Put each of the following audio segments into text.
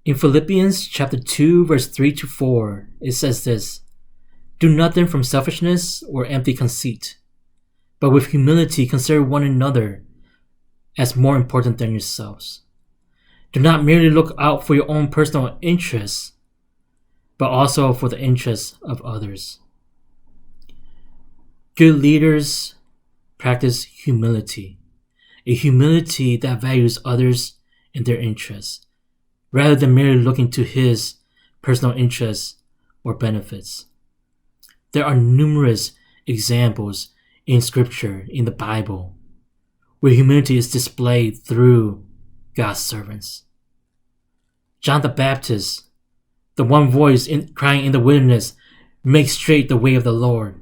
In Philippians chapter 2, verse 3 to 4, it says this: "Do nothing from selfishness or empty conceit, but with humility consider one another as more important than yourselves. Do not merely look out for your own personal interests, but also for the interests of others." Good leaders practice humility, a humility that values others and their interests, rather than merely looking to his personal interests or benefits. There are numerous examples in Scripture, in the Bible, where humility is displayed through God's servants. John the Baptist, the one voice crying in the wilderness, "Make straight the way of the Lord."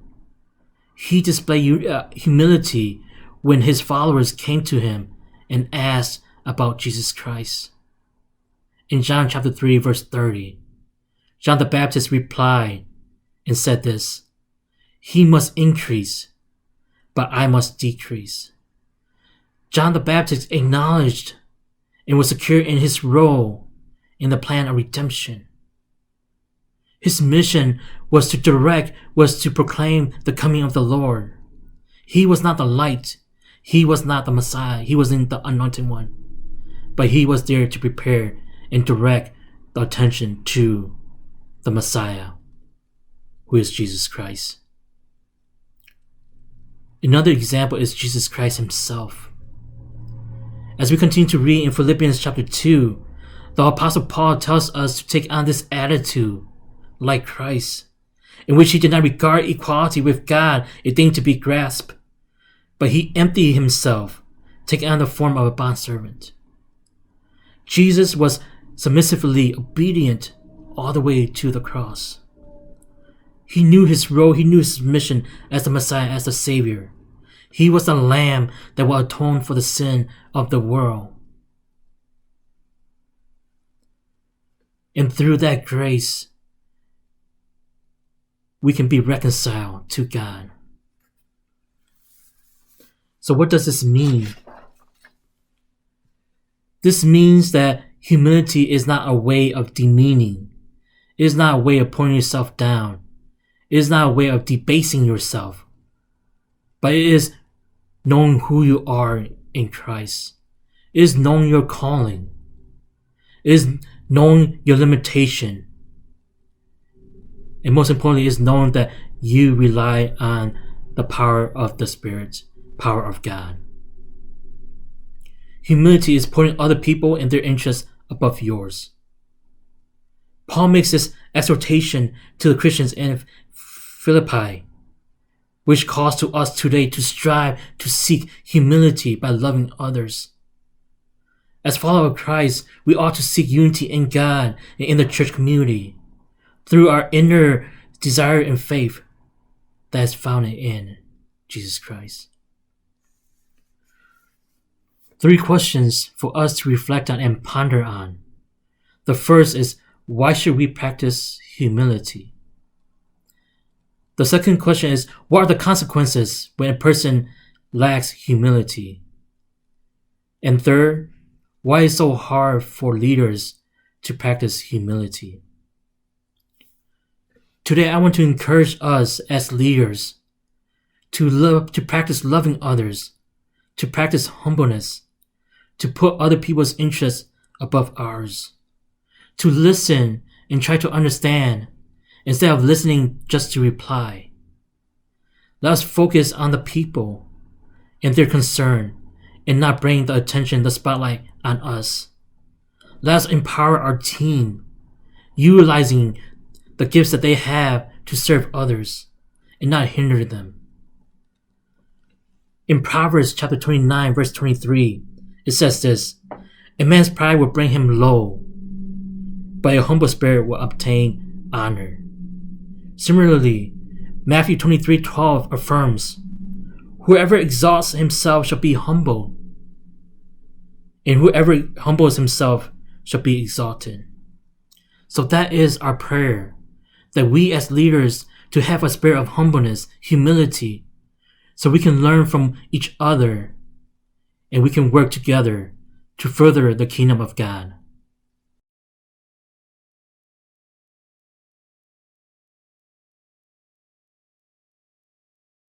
He displayed humility when his followers came to him and asked about Jesus Christ. In John chapter 3, verse 30, John the Baptist replied and said this: "He must increase, but I must decrease." John the Baptist acknowledged and was secure in his role in the plan of redemption. His mission was to proclaim the coming of the Lord. He was not the light. He was not the Messiah. He wasn't the anointed one. But he was there to prepare and direct the attention to the Messiah, who is Jesus Christ. Another example is Jesus Christ himself. As we continue to read in Philippians chapter 2, the Apostle Paul tells us to take on this attitude like Christ, in which he did not regard equality with God a thing to be grasped, but he emptied himself, taking on the form of a bondservant. Jesus was submissively obedient all the way to the cross. He knew his role, he knew his mission as the Messiah, as the Savior. He was the Lamb that will atone for the sin of the world. And through that grace, we can be reconciled to God. So what does this mean? This means that humility is not a way of demeaning. It is not a way of putting yourself down. It is not a way of debasing yourself. But it is knowing who you are in Christ. It is knowing your calling. It is knowing your limitation. And most importantly, is knowing that you rely on the power of the Spirit, power of God. Humility is putting other people and their interests above yours. Paul makes this exhortation to the Christians in Philippi, which calls to us today to strive to seek humility by loving others. As followers of Christ, we ought to seek unity in God and in the church community through our inner desire and faith that is founded in Jesus Christ. 3 questions for us to reflect on and ponder on. The first is, why should we practice humility? The second question is, what are the consequences when a person lacks humility? And third, why is it so hard for leaders to practice humility? Today, I want to encourage us as leaders to practice loving others, to practice humbleness, to put other people's interests above ours, to listen and try to understand instead of listening just to reply. Let us focus on the people and their concern and not bring the spotlight on us. Let us empower our team, utilizing the gifts that they have to serve others and not hinder them. In Proverbs chapter 29, verse 23, it says this: "A man's pride will bring him low, but a humble spirit will obtain honor." Similarly, Matthew 23:12 affirms, "Whoever exalts himself shall be humbled, and whoever humbles himself shall be exalted." So that is our prayer, that we as leaders to have a spirit of humbleness, humility, so we can learn from each other and we can work together to further the kingdom of God.